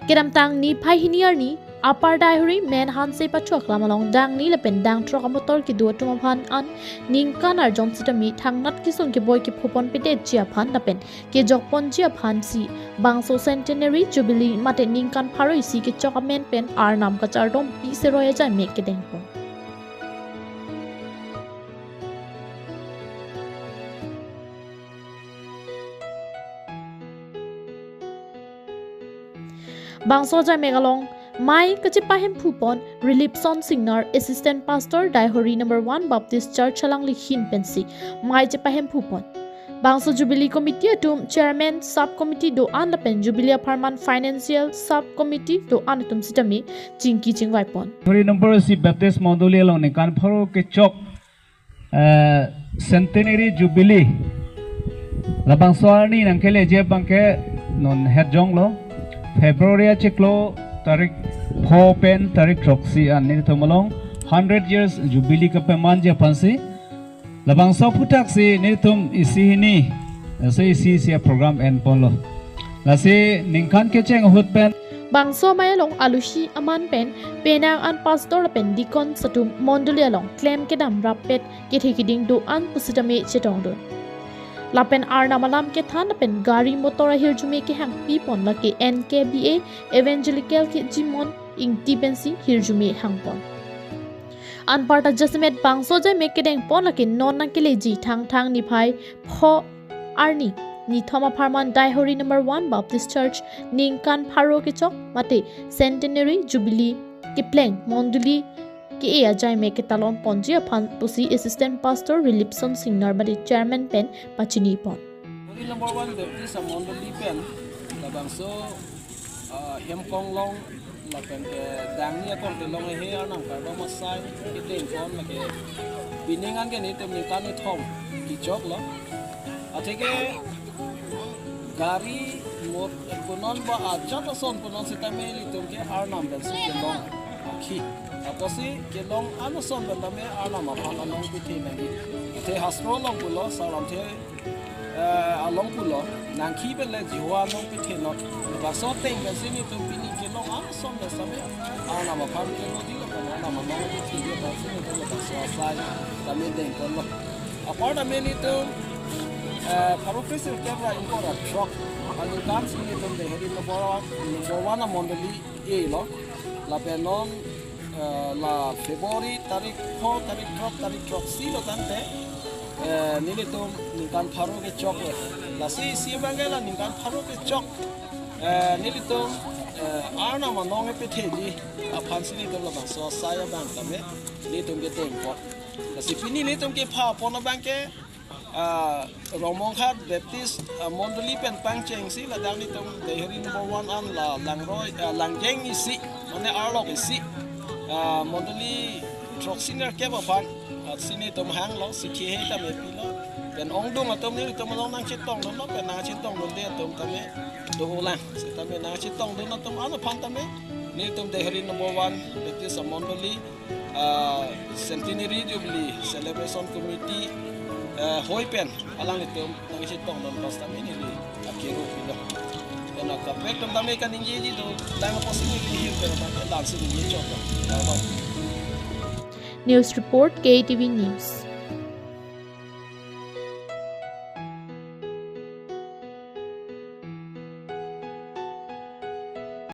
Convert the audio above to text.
Kedam tang ni pai hiniar ni apar Deihori men han se pachok lamalong dang ni lepen dang truck motor ki dua tumapan an ning kanar jon sitami thang nat kisung ki boy ki phupon pite chia phan lapen ke jok pon chia phan si bangso Centenary Jubilee mate ning kan pharoi si ki chok amen pen ar nam ka char dom pi se roya ja me ke deng pon bangso ja megalong Mai kachipahem phupon relief son singer assistant pastor Deihori No1 Baptist Church chalang likhin pensi mai chipahem phupon Bangso Jubilee Committee atum chairman subcommittee do an lapen Jubilee apharman financial subcommittee do an atum sitami chingki chingwai pon Deihori No1 Baptist Mondoli along ne kan pharo kechok Centenary Jubilee labang soalni nangkele je bangke non head jong lo February chiklo tarik 4 pen tarik troksi an ni tomalong 100 years jubilee ka peman je pansi labang so putak si ni tum isi ni so isi sia program en polo la si ningkan kecheng hut pen bangso mayalong alushi aman pen penang an pastor pen dikon satum monduli along claim kedam rapet kithikiding do an pusitame chetong do lapen arna malam ke than pen gari motor hirjume ke hang pi pon la ke NKBA evangelical ke jimon ing tipensi hirjume hang pon an part adjustment bangso jai me kedeng pon la ke non na ke leji thang thang ni phai pho arni ni thoma apharman Deihori No1 Baptist Church ningkan pharo ke chok mate Centenary Jubilee ke pleng monduli ke e ajai me ke talon ponji aphan pusi assistant pastor relief son singer badi chairman pen pachini pon No1 Baptist monduli pen labang so hem kong long la pen ke dang ni kon ke long he anam ka do masai ke ten kon la ke biningan ke ni tem ni kan ni thom ki chok lo atike gari mot konon ba ajat son konon sitame li tum ke arnam bel su ke long khi aposi ke long ano son bel dame arnam aphan anong pithi nagi the hasro long pulo salam the along pulo nang khi bel le jiwa long pithi not ba so teng bel sini tum pini ke long ano son bel same arnam aphan ke lo di lo arnam anong pithi ke ba sini to lo ba so sai dame deng kon lo apart ame ni tum Professor Kevra import a truck and you can't see it on the head in the one mondeli a lo la penon la February tarik 4 tarik truck si lo tante nilitum ninkan pharo ke chok la si bangela ninkan pharo ke chok nilitum arna manong pe theli a phansini to la so saya bang tame nitum ke tempo la si pini nitum ke pha pona bang ke Romong khat Baptist mondoli pen pangcheng si la dang ni tong Deihori No1 an la langroi langjeng isi mane arlok isi mondoli truck singer ke ba pan sini tom hang lo si khi he ta me pi lo pen ong dung atom ni tom long nang chitong no pen na chitong lo de tom ta me do lang si ta me na chitong do na tom an pan ta me ni tom Deihori No1 Baptist mondoli Centenary Jubilee celebration committee hoi pen alang itu nang isi tong non pasta mini li akiru pilo dan akapek tom dame kan inji di do lang posini li hir pero ta dan si ni chot News report KTV News